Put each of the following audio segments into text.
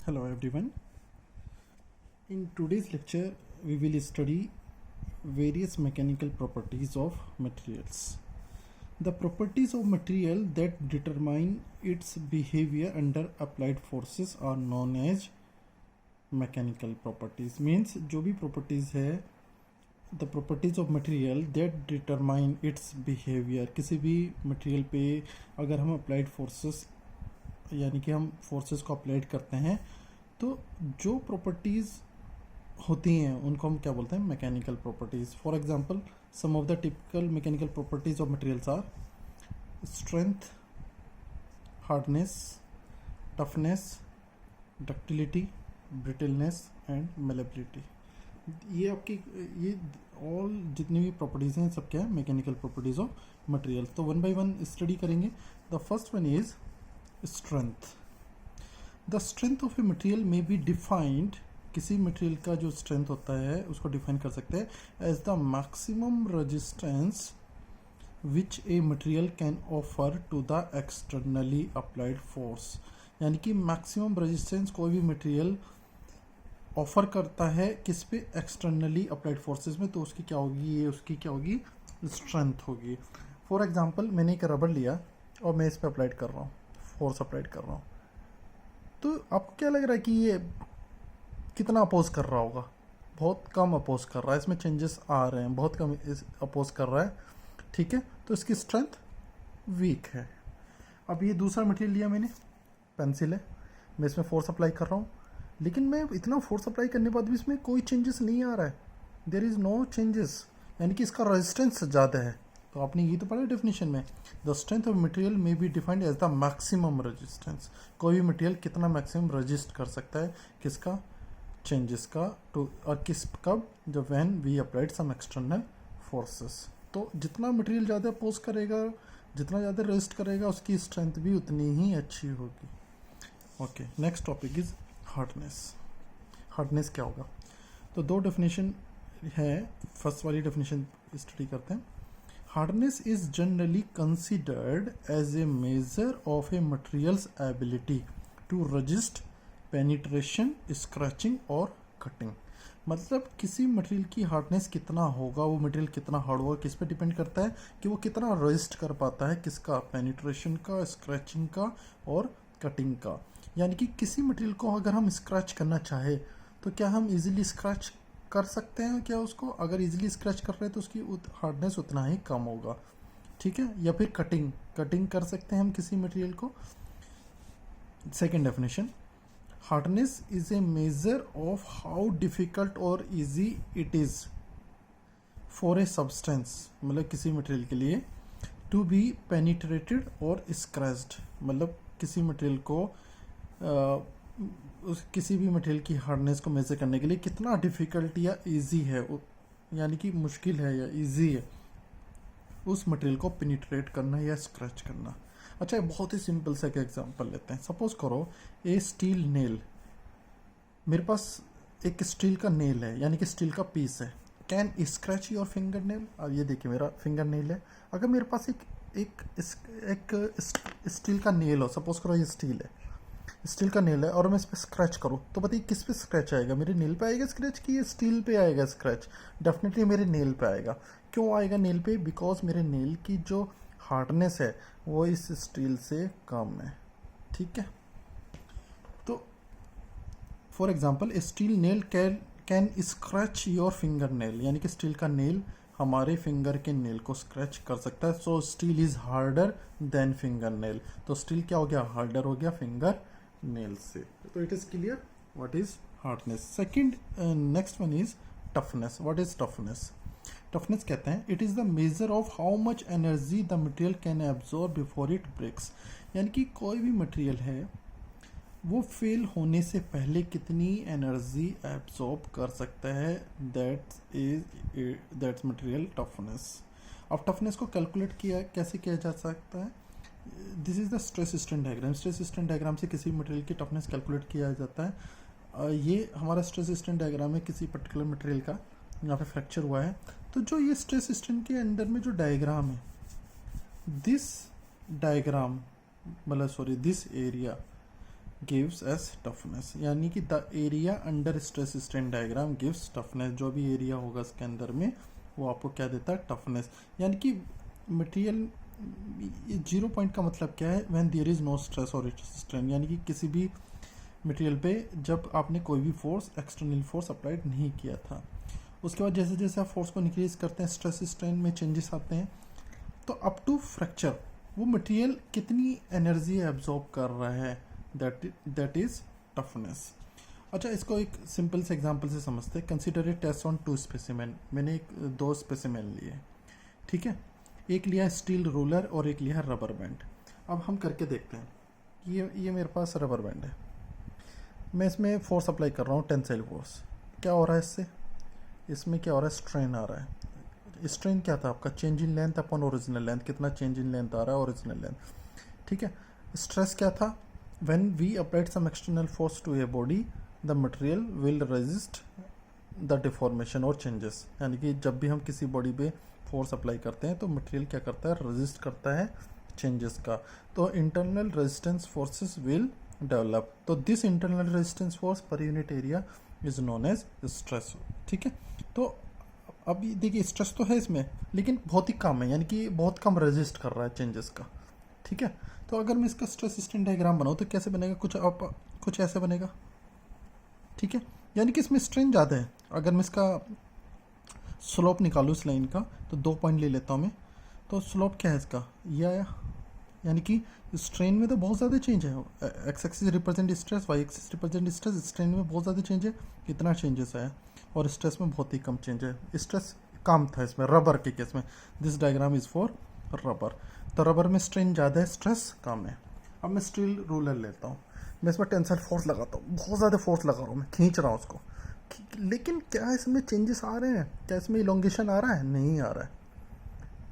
Hello everyone. In today's lecture, we will study various mechanical properties of materials. The properties of material that determine its behavior under applied forces are known as mechanical properties. Means जो भी properties है, the properties of material that determine its behavior. किसी भी material पे अगर हम applied forces यानी कि हम forces को अप्लाइड करते हैं तो जो प्रॉपर्टीज़ होती हैं उनको हम क्या बोलते हैं, mechanical properties. For example, some of the typical mechanical properties of materials are strength, hardness, toughness, ductility, brittleness and malleability. ये आपकी ये ऑल जितनी भी प्रॉपर्टीज़ हैं सब क्या है, मैकेनिकल प्रॉपर्टीज़ ऑफ मटेरियल. तो वन बाय वन स्टडी करेंगे. The first one is strength. The strength of a material में बी डिफाइंड. किसी मटेरियल का जो स्ट्रेंथ होता है उसको डिफाइन कर सकते हैं as the maximum resistance which a material can offer to the externally applied force. यानी कि मैक्सिमम रेजिस्टेंस कोई भी मटेरियल ऑफर करता है किस पे, एक्सटर्नली अप्लाइड फोर्सेस में, तो उसकी क्या होगी, ये उसकी क्या होगी, स्ट्रेंथ होगी. फॉर एग्जांपल, मैंने एक रबड़ लिया और मैं इस पे अप्लाइड कर रहा हूँ, फोर्स अप्लाइड कर रहा हूँ, तो आपको क्या लग रहा है कि ये कितना अपोज कर रहा होगा? बहुत कम अपोज कर रहा है, इसमें चेंजेस आ रहे हैं, बहुत कम अपोज कर रहा है. ठीक है, तो इसकी स्ट्रेंथ वीक है. अब ये दूसरा मटेरियल लिया मैंने, पेंसिल है, मैं इसमें फोर्स अप्लाई कर रहा हूँ, लेकिन मैं इतना फोर्स अप्लाई करने के बाद भी इसमें कोई चेंजेस नहीं आ रहा है. देयर इज़ नो चेंजेस, यानी कि इसका रेजिस्टेंस ज़्यादा है. तो आपने ये तो पढ़ा डेफिनेशन में, द स्ट्रेंथ ऑफ मटेरियल में be defined as the maximum resistance. कोई भी मटेरियल कितना मैक्सिमम रेजिस्ट कर सकता है, किसका, चेंजेस का, टू, और किस कब, जब when we applied some external forces. तो जितना मटेरियल ज़्यादा अपोज करेगा, जितना ज़्यादा रेजिस्ट करेगा, उसकी स्ट्रेंथ भी उतनी ही अच्छी होगी. Okay, next topic is hardness. Hardness क्या होगा? तो दो डेफिनेशन है. फर्स्ट वाली डेफिनेशन स्टडी करते हैं. Hardness is generally considered as a measure of a material's ability to resist penetration, scratching और cutting. मतलब किसी मटेरियल की हार्डनेस कितना होगा, वो मटेरियल कितना हार्ड होगा, किस पे डिपेंड करता है कि वो कितना रेजिस्ट कर पाता है, किसका, पेनिट्रेशन का, स्क्रैचिंग का और कटिंग का. यानी कि किसी मटेरियल को अगर हम स्क्रैच करना चाहे तो क्या हम इजीली स्क्रैच कर सकते हैं क्या उसको? अगर इजीली स्क्रैच कर रहे हैं तो उसकी हार्डनेस उतना ही कम होगा. ठीक है, या फिर कटिंग कर सकते हैं हम किसी मटेरियल को. Second definition, hardness is a measure of how difficult और easy it is for a substance, मतलब किसी मटेरियल के लिए, टू बी पेनिट्रेटेड और स्क्रैच्ड. मतलब किसी मटेरियल को किसी भी मटेरियल की हार्डनेस को मेजर करने के लिए कितना डिफ़िकल्ट या इजी है, यानी कि मुश्किल है या इजी है उस मटेरियल को पेनिट्रेट करना या स्क्रैच करना. अच्छा, बहुत ही सिंपल सा एक एग्जांपल लेते हैं. सपोज करो ए स्टील नेल, मेरे पास एक स्टील का नेल है, यानी कि स्टील का पीस है. Can scratch your finger nail? अब ये देखिए मेरा फिंगर नेल है. अगर मेरे पास एक स्टील का नेल हो, सपोज करो ये स्टील का नेल है और मैं इस पर स्क्रैच करूँ, तो बताइए किस पे स्क्रैच आएगा? मेरे नेल पे आएगा स्क्रैच कि ये स्टील पे आएगा स्क्रैच? डेफिनेटली मेरे नेल पे आएगा. क्यों आएगा नेल पे? बिकॉज मेरे नेल की जो हार्डनेस है वो इस स्टील से कम है. ठीक है, तो for example, steel nail can scratch your finger nail, यानी कि स्टील का नेल हमारे फिंगर के नेल को स्क्रैच कर सकता है. सो steel is harder than finger nail. तो स्टील क्या हो गया? हार्डर हो गया फिंगर नेल से. तो it is clear what is hardness. Second, next one is toughness. What is toughness? Toughness कहते हैं it is the measure of how much energy the material can absorb before it breaks. यानी कि कोई भी material है वो fail होने से पहले कितनी एनर्जी एब्जॉर्ब कर सकता है, दैट्स मटेरियल टफनेस. अब टफनेस को कैलकुलेट कैसे किया जा सकता है? This is the stress strain diagram. Stress strain diagram से किसी मटेरियल की टफनेस कैलकुलेट किया जाता है. ये हमारा स्ट्रेस स्ट्रेन डायग्राम है किसी पर्टिकुलर मटेरियल का, यहाँ पे फ्रैक्चर हुआ है. तो जो ये स्ट्रेस स्ट्रेन के अंदर में जो डायग्राम है, दिस डायग्राम मतलब this area gives as toughness, यानी कि the area under stress strain diagram gives toughness, जो भी एरिया होगा इसके अंदर में वो आपको क्या देता है, टफनेस। यानी कि मटेरियल 0 पॉइंट का मतलब क्या है, when there is no stress और स्ट्रेन, यानी कि किसी भी मटेरियल पे जब आपने कोई भी फोर्स, एक्सटर्नल फोर्स अप्लाइड नहीं किया था। उसके बाद जैसे जैसे आप फोर्स को इंक्रीज करते हैं, स्ट्रेस स्ट्रेन में चेंजेस आते हैं, तो अप टू फ्रैक्चर वो मटेरियल कितनी एनर्जी एब्जॉर्ब कर रहा है, दैट इज टफनेस। अच्छा, इसको एक सिंपल से एग्जांपल से समझते हैं। Consider a test on 2 specimen, मैंने 2 स्पेसिमेन लिए, ठीक है। एक लिया स्टील रोलर और एक लिया रबर बैंड। अब हम करके देखते हैं। ये मेरे पास रबर बैंड है, मैं इसमें फोर्स अप्लाई कर रहा हूँ, टेंसाइल फोर्स। क्या हो रहा है इससे, इसमें क्या हो रहा है, स्ट्रेन आ रहा है। स्ट्रेन क्या था आपका, change in length upon original length, कितना चेंज इन लेंथ आ रहा है, ओरिजिनल लेंथ, ठीक है। स्ट्रेस क्या था, when we applied some external force to a body the material will resist the deformation और चेंजेस, यानी कि जब भी हम किसी बॉडी पे फोर्स अप्लाई करते हैं तो मटेरियल क्या करता है, रेजिस्ट करता है चेंजेस का। तो internal resistance forces will develop, तो दिस इंटरनल रेजिस्टेंस फोर्स पर unit area is known as stress, ठीक है। तो अभी देखिए स्ट्रेस तो है इसमें, लेकिन बहुत ही कम है, यानी कि बहुत कम रेजिस्ट कर रहा है चेंजेस का, ठीक है। तो अगर मैं इसका स्ट्रेस स्ट्रेन डायग्राम बनाऊँ तो कैसे बनेगा, कुछ ऐसे बनेगा, ठीक है। यानी कि इसमें स्ट्रेन ज़्यादा है। अगर मैं इसका स्लोप निकालूँ इस लाइन का, तो 2 पॉइंट ले लेता हूँ मैं, तो स्लोप क्या है इसका, ये आया, यानी कि स्ट्रेन में तो बहुत ज़्यादा चेंज है। X axis represent stress, Y axis represent stress, strain में बहुत ज़्यादा चेंज है, कितना चेंजेस आया, और स्ट्रेस में बहुत ही कम चेंज है। स्ट्रेस कम था इसमें, रबर के केस में। This diagram is for rubber, तो रबर में स्ट्रेन ज़्यादा है, स्ट्रेस कम है। अब मैं स्टील रूलर लेता हूँ, मैं इसमें टेंसाइल फोर्स लगाता हूँ, बहुत ज़्यादा फोर्स लगा रहा हूँ, मैं खींच रहा हूँ उसको, लेकिन क्या इसमें चेंजेस आ रहे हैं, क्या इसमें इलोंगेशन आ रहा है, नहीं आ रहा है,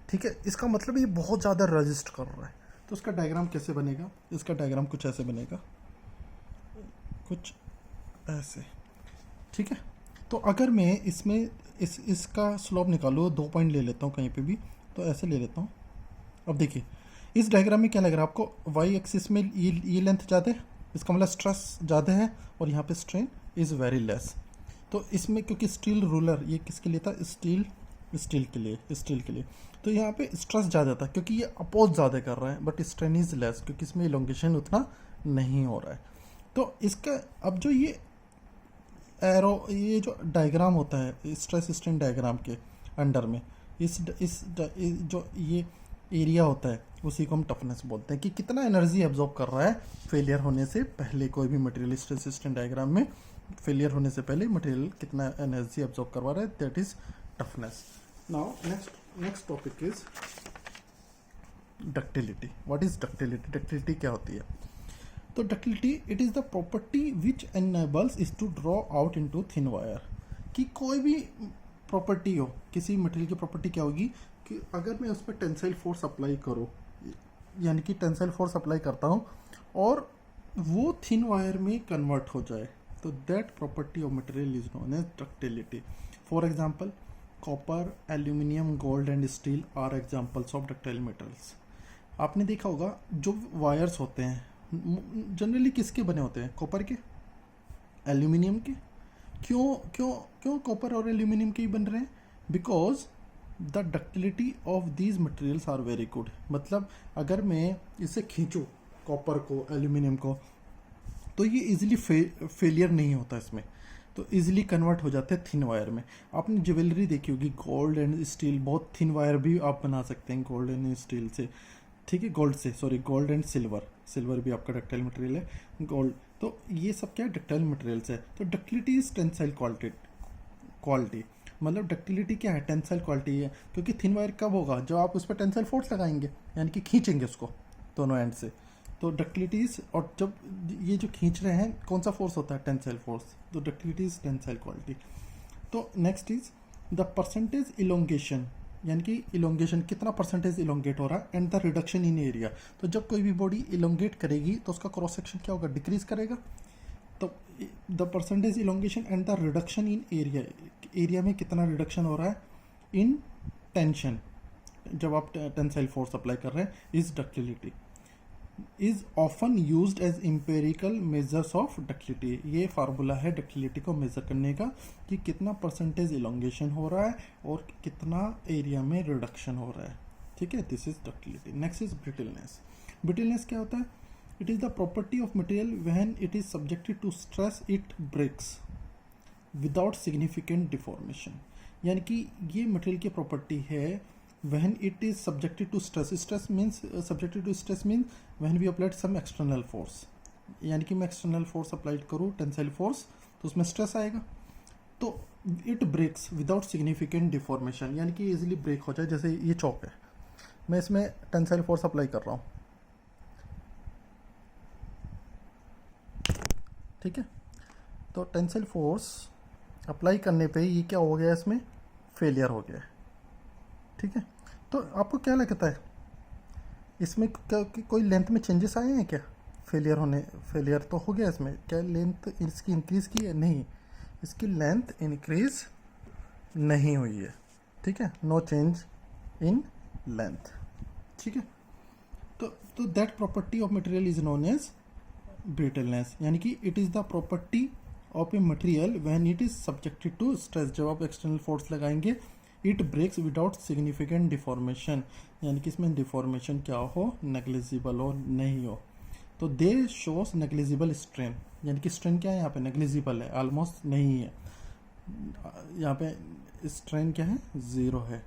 ठीक है। इसका मतलब ये बहुत ज़्यादा रजिस्ट कर रहा है। तो उसका डायग्राम कैसे बनेगा, इसका डायग्राम कुछ ऐसे बनेगा, कुछ ऐसे, ठीक है। तो अगर मैं इसमें इसका स्लोप निकालूँ, 2 पॉइंट ले लेता हूँ कहीं पे भी, तो ऐसे ले लेता हूँ। अब देखिए इस डायग्राम में क्या लग रहा है आपको, वाई एक्सिस में ये लेंथ ज़्यादा है, इसका मतलब स्ट्रेस ज़्यादा है, और यहाँ पे स्ट्रेन इज़ वेरी लेस। तो इसमें क्योंकि स्टील रूलर ये किसके लिए था, स्टील के लिए, तो यहाँ पे स्ट्रेस ज़्यादा था क्योंकि ये अपोज ज़्यादा कर रहा है, बट स्ट्रेन इज लेस क्योंकि इसमें इलोंगेशन उतना नहीं हो रहा है। तो इसका अब जो ये एरो, ये जो डायग्राम होता है स्ट्रेस स्ट्रेन डायग्राम के अंडर में, जो ये एरिया होता है उसी को हम टफनेस बोलते हैं, कि कितना एनर्जी एब्जॉर्ब कर रहा है फेलियर होने से पहले। कोई भी मटेरियल स्ट्रेस स्ट्रेन डायग्राम में फेलियर होने से पहले मटेरियल कितना एनर्जी एब्जॉर्ब करवा रहा है, that is toughness. Now next topic is ductility. What is ductility, ductility क्या होती है। तो ductility it is the property which enables is to draw out into thin wire. कि कोई भी प्रॉपर्टी हो, किसी मटेरियल की प्रॉपर्टी क्या होगी कि अगर मैं उस पर टेंसाइल फोर्स अप्लाई करूँ, यानी कि टेंसाइल फोर्स अप्लाई करता हूँ और वो थिन वायर में कन्वर्ट हो जाए, तो that property of material is known as ductility. For example copper, aluminium, gold and steel are examples of ductile metals. आपने देखा होगा जो वायर्स होते हैं जनरली किसके बने होते हैं, कॉपर के, एल्यूमिनियम के। क्यों क्यों क्यों कॉपर और एल्यूमिनियम के ही बन रहे हैं, because the ductility of these materials are very good. मतलब अगर मैं इसे खींचूँ कॉपर को, एल्यूमिनियम को, तो ये इजीली फेलियर नहीं होता इसमें, तो इजीली कन्वर्ट हो जाते हैं थिन वायर में। आपने ज्वेलरी देखी होगी, गोल्ड एंड स्टील, बहुत थिन वायर भी आप बना सकते हैं गोल्ड एंड स्टील से, ठीक है, गोल्ड एंड सिल्वर भी आपका डक्टाइल मटेरियल है, गोल्ड। तो ये सब क्या है, डक्टाइल मटेरियल्स है। तो डक्टिलिटी इज टेंसाइल क्वालिटी, मतलब डक्टिलिटी क्या है, टेंसाइल क्वालिटी है। क्योंकि थिन वायर कब होगा, जब आप उस पर टेंसाइल फोर्स लगाएंगे, यानी कि खींचेंगे उसको दोनों एंड से, तो डक्टिलिटी इज, और जब ये जो खींच रहे हैं कौन सा फोर्स होता है, टेंसाइल फोर्स, तो डक्टिलिटी इज टेंसाइल क्वालिटी। तो next is the percentage elongation, यानी कि इलोंगेशन कितना परसेंटेज इलोंगेट हो रहा है, and the reduction in area. तो जब कोई भी बॉडी इलोंगेट करेगी तो उसका क्रॉस सेक्शन क्या होगा, डिक्रीज करेगा। तो the percentage elongation and the reduction in area, area में कितना रिडक्शन हो रहा है इन टेंशन, जब आप टेंसाइल फोर्स अप्लाई कर रहे हैं, is ductility. Is often used as empirical measures of ductility. ये फार्मूला है डक्टिलिटी को मेजर करने का कि कितना परसेंटेज इलोंगेशन हो रहा है और कितना एरिया में रिडक्शन हो रहा है। ठीक है, this is ductility. Next is brittleness. Brittleness क्या होता है? It is the property of material when it is subjected to stress it breaks without significant deformation. यानी कि ये मटेरियल की प्रॉपर्टी है when it is subjected to stress. Stress means subjected to stress means when we applied some external force. यानी कि मैं external force applied करूँ, tensile force, तो उसमें स्ट्रेस आएगा, तो it breaks without significant deformation, यानी कि इजीली ब्रेक हो जाए। जैसे ये चौक है, मैं इसमें टेंसाइल फोर्स अप्लाई कर रहा हूँ, ठीक है, तो टेंसाइल फोर्स अप्लाई करने पे ये क्या हो गया, इसमें फेलियर हो गया है। ठीक है, तो आपको क्या लगता है इसमें क्या कोई लेंथ में चेंजेस आए हैं क्या? फेलियर तो हो गया इसमें, क्या लेंथ इसकी इंक्रीज की है? नहीं, इसकी लेंथ इंक्रीज नहीं हुई है। ठीक है, नो चेंज इन लेंथ। ठीक है, तो that property of material is known as brittleness, यानी कि it is the property of a material when it is subjected to stress. जब आप एक्सटर्नल फोर्स लगाएंगे, it breaks without significant deformation, यानी कि इसमें डिफॉर्मेशन क्या हो, नेग्लिजिबल हो, नहीं हो। तो दे शोस नेग्लिजिबल स्ट्रेन, यानी कि स्ट्रेन क्या है यहाँ पे, नेग्लिजिबल है, ऑलमोस्ट नहीं है। यहाँ पे स्ट्रेन क्या है, जीरो है।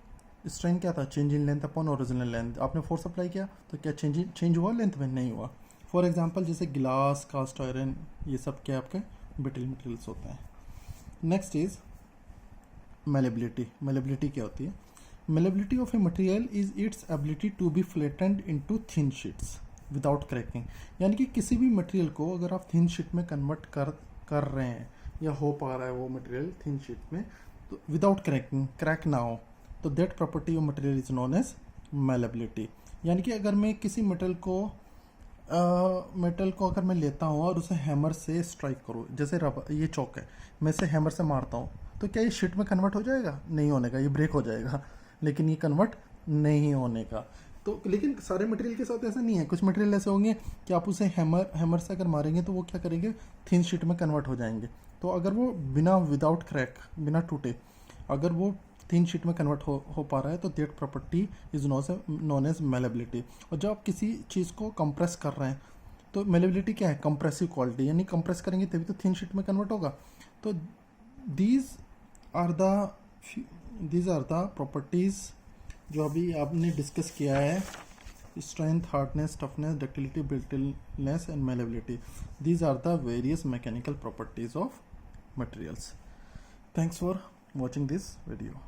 स्ट्रेन क्या था, change in length upon original length. आपने फोर्स अप्लाई किया तो क्या चेंज हुआ लेंथ में? नहीं हुआ। फॉर एग्जाम्पल जैसे गिलास, कास्ट आयरन, ये सब क्या आपके ब्रिटल मटेरियल्स होते हैं। Next is malleability. Malleability क्या होती है? Malleability of a material is its ability to be flattened into thin sheets without cracking. यानी कि किसी भी मटेरियल को अगर आप थिन शीट में कन्वर्ट कर रहे हैं या हो पा रहा है वो मटेरियल थिन शीट में, तो विदाउट क्रैकिंग, क्रैक ना हो, तो that property of material is known as malleability. यानी कि अगर मैं किसी मेटल को अगर मैं लेता हूँ और उसे हैमर से स्ट्राइक करूँ, जैसे रबर, ये चौक है, मैं इसे हैमर से मारता हूँ, तो क्या ये शीट में कन्वर्ट हो जाएगा? नहीं होने का, ये ब्रेक हो जाएगा, लेकिन ये कन्वर्ट नहीं होने का। तो लेकिन सारे मटेरियल के साथ ऐसा नहीं है। कुछ मटेरियल ऐसे होंगे कि आप उसे हैमर से अगर मारेंगे तो वो क्या करेंगे, थिन शीट में कन्वर्ट हो जाएंगे। तो अगर वो विदाउट क्रैक, बिना टूटे, अगर वो थिन शीट में कन्वर्ट हो पा रहा है, तो that property is known as malleability. और जब आप किसी चीज़ को कंप्रेस कर रहे हैं, तो malleability क्या है, कंप्रेसिव क्वालिटी, यानी कंप्रेस करेंगे तभी तो थिन शीट में कन्वर्ट होगा। तो दीज आर द प्रॉपर्टीज़ जो अभी आपने डिस्कस किया है, strength, hardness, toughness, ductility, brittleness and malleability. These are the various mechanical properties of materials. Thanks for watching this video.